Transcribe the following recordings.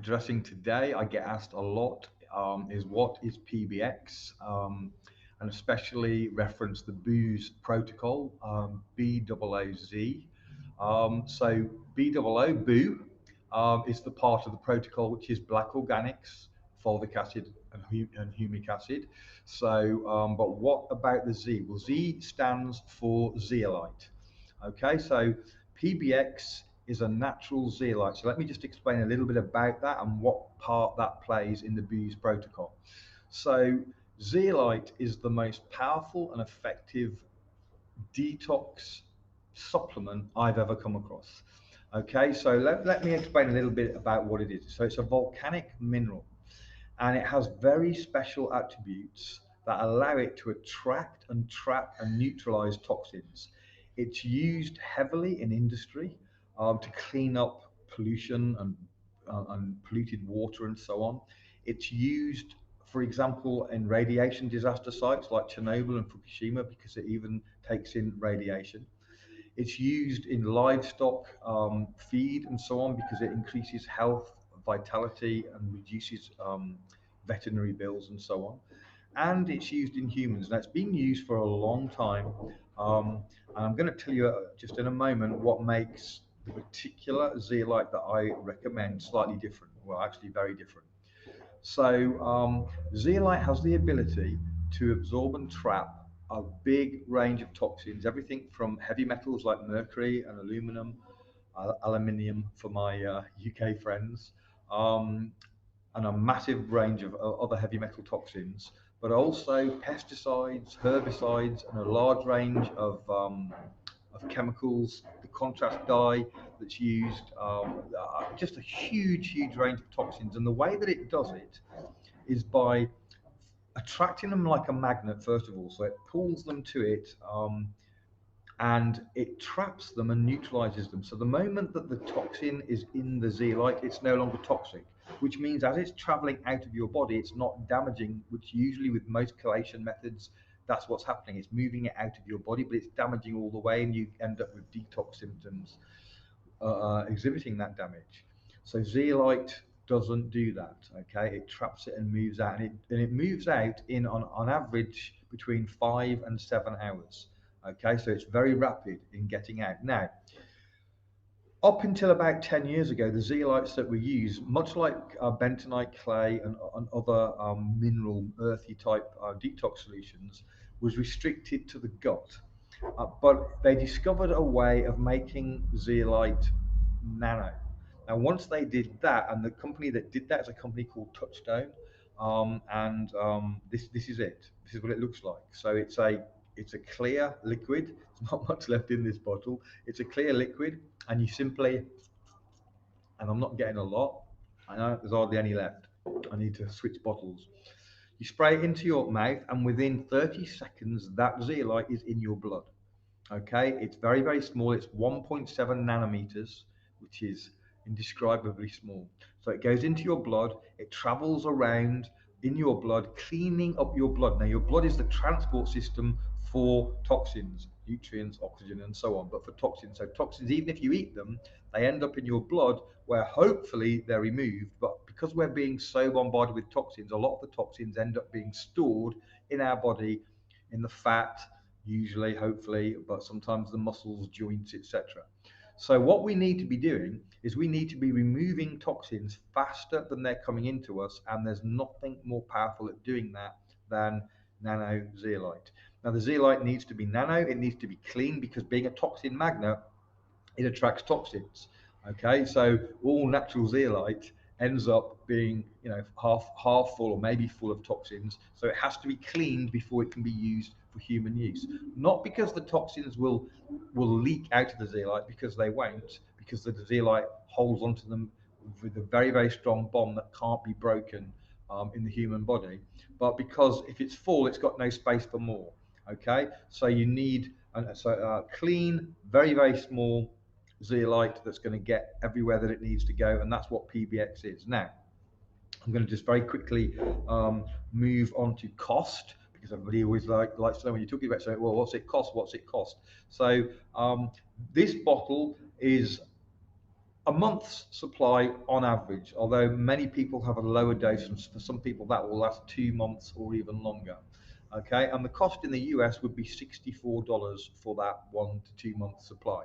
addressing today, I get asked a lot, is what is PBX, and especially reference the BOOz protocol, BOOz. So BOO, Boo, is the part of the protocol which is black organics, fulvic acid, and humic acid. So, but what about the Z? Well, Z stands for zeolite. Okay, so PBX is a natural zeolite. So let me just explain a little bit about that and what part that plays in the BOOz protocol. So zeolite is the most powerful and effective detox supplement I've ever come across. Okay, so let me explain a little bit about what it is. So it's a volcanic mineral, and it has very special attributes that allow it to attract and trap and neutralize toxins. It's used heavily in industry to clean up pollution and polluted water and so on. It's used, for example, in radiation disaster sites like Chernobyl and Fukushima because it even takes in radiation. It's used in livestock feed and so on because it increases health, vitality, and reduces veterinary bills and so on. And it's used in humans. Now, it's been used for a long time. And I'm going to tell you just in a moment what makes the particular zeolite that I recommend slightly different. Well, actually, very different. So zeolite has the ability to absorb and trap a big range of toxins, everything from heavy metals like mercury and aluminum, aluminium for my UK friends, um, and a massive range of other heavy metal toxins, but also pesticides, herbicides, and a large range of chemicals, the contrast dye that's used, just a huge range of toxins. And the way that it does it is by attracting them like a magnet, first of all. So it pulls them to it, and it traps them and neutralizes them. So the moment that the toxin is in the zeolite, it's no longer toxic, which means as it's traveling out of your body, it's not damaging, which usually with most chelation methods, that's what's happening. It's moving it out of your body, but it's damaging all the way, and you end up with detox symptoms exhibiting that damage. So zeolite doesn't do that. Okay, it traps it and moves out, and it moves out in on average between 5 and 7 hours. Okay, so it's very rapid in getting out. Now, up until about 10 years ago, the zeolites that we use, much like bentonite clay and other mineral, earthy type detox solutions, was restricted to the gut. But they discovered a way of making zeolite nano. Now, once they did that, and the company that did that is a company called Touchstone, and this is it. This is what it looks like. So it's a clear liquid. There's not much left in this bottle. It's a clear liquid, and you simply, and I'm not getting a lot. I know there's hardly any left. I need to switch bottles. You spray it into your mouth, and within 30 seconds, that zeolite is in your blood. Okay, it's very small. It's 1.7 nanometers, which is indescribably small. So it goes into your blood, it travels around in your blood, cleaning up your blood. Now, your blood is the transport system for toxins, nutrients, oxygen, and so on. But for toxins, so toxins, even if you eat them, they end up in your blood where hopefully they're removed. But because we're being so bombarded with toxins, a lot of the toxins end up being stored in our body, in the fat, usually, hopefully, but sometimes the muscles, joints, etc. So what we need to be doing is we need to be removing toxins faster than they're coming into us, and there's nothing more powerful at doing that than nano zeolite. Now the zeolite needs to be nano, it needs to be clean, because being a toxin magnet, it attracts toxins. Okay, so all natural zeolite ends up being, half full or maybe full of toxins. So it has to be cleaned before it can be used for human use. Not because the toxins will leak out of the zeolite, because they won't, because the zeolite holds onto them with a very strong bond that can't be broken in the human body. But because if it's full, it's got no space for more. Okay, so you need clean, very small zeolite that's going to get everywhere that it needs to go, and that's what PBX is. Now, I'm going to just very quickly move on to cost, because everybody always likes to know when you're talking about, so, well, what's it cost? What's it cost? So this bottle is A month's supply on average, although many people have a lower dose, and for some people that will last 2 months or even longer. Okay, and the cost in the US would be $64 for that 1 to 2 month supply.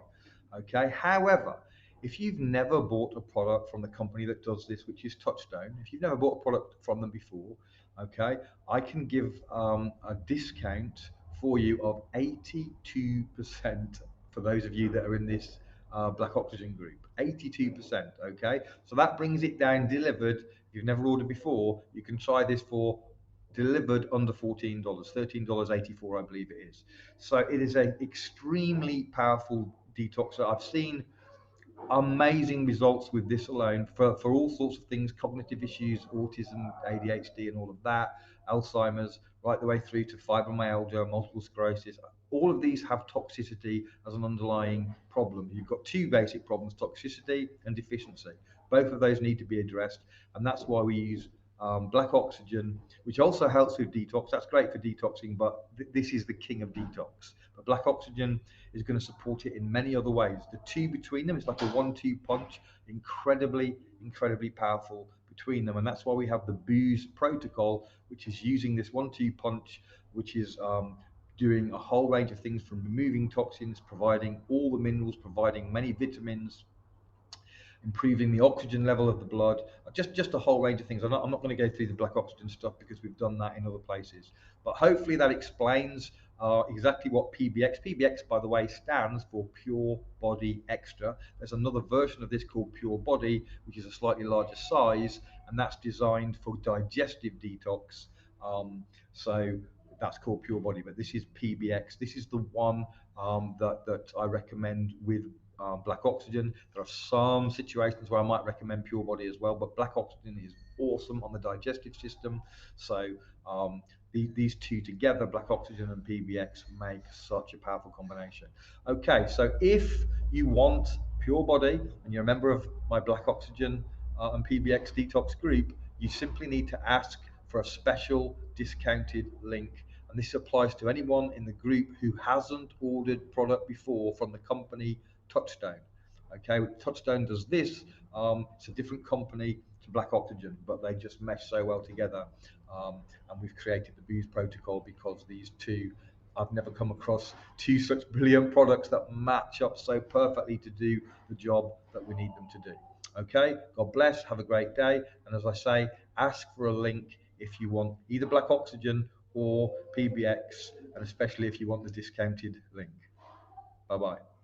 Okay, however, if you've never bought a product from the company that does this, which is Touchstone, if you've never bought a product from them before, okay, I can give a discount for you of 82% for those of you that are in this black oxygen group. 82%. Okay, so that brings it down delivered. If you've never ordered before, you can try this for delivered under $14, $13.84, I believe it is. So it is an extremely powerful detoxer. I've seen amazing results with this alone for all sorts of things, cognitive issues, autism, ADHD, and all of that, Alzheimer's, right the way through to fibromyalgia, multiple sclerosis. All of these have toxicity as an underlying problem. You've got two basic problems: toxicity and deficiency. Both of those need to be addressed, and that's why we use black oxygen, which also helps with detox. That's great for detoxing, but this is the king of detox. But black oxygen is going to support it in many other ways. The two between them is like a 1-2 punch, incredibly powerful between them, and that's why we have the BOOz protocol, which is using this 1-2 punch, which is doing a whole range of things from removing toxins, providing all the minerals, providing many vitamins, improving the oxygen level of the blood, just a whole range of things. I'm not going to go through the black oxygen stuff because we've done that in other places, but hopefully that explains exactly what PBX. PBX, by the way, stands for Pure Body Extra. There's another version of this called Pure Body, which is a slightly larger size, and that's designed for digestive detox. So that's called Pure Body, but this is PBX. This is the one that I recommend with black oxygen. There are some situations where I might recommend Pure Body as well, but black oxygen is awesome on the digestive system. So these two together, black oxygen and PBX, make such a powerful combination. Okay, so if you want Pure Body and you're a member of my black oxygen and PBX detox group, you simply need to ask for a special discounted link. And this applies to anyone in the group who hasn't ordered product before from the company Touchstone. Okay, Touchstone does this. It's a different company to Black Oxygen, but they just mesh so well together. And we've created the BOOz protocol because these two, I've never come across two such brilliant products that match up so perfectly to do the job that we need them to do. Okay, God bless, have a great day. And as I say, ask for a link if you want either Black Oxygen or PBX, and especially if you want the discounted link. Bye bye.